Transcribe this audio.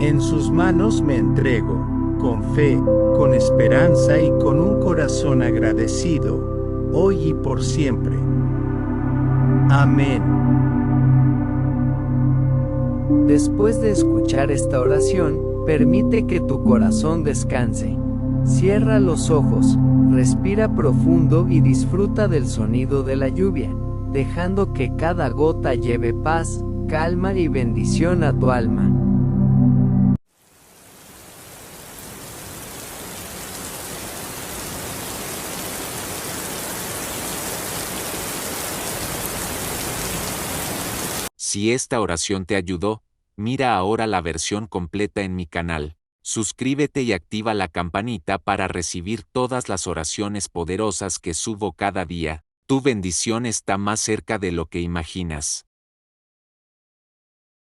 En sus manos me entrego, con fe, con esperanza y con un corazón agradecido, hoy y por siempre. Amén. Después de escuchar esta oración, permite que tu corazón descanse. Cierra los ojos, respira profundo y disfruta del sonido de la lluvia, dejando que cada gota lleve paz, calma y bendición a tu alma. Si esta oración te ayudó, mira ahora la versión completa en mi canal. Suscríbete y activa la campanita para recibir todas las oraciones poderosas que subo cada día. Tu bendición está más cerca de lo que imaginas.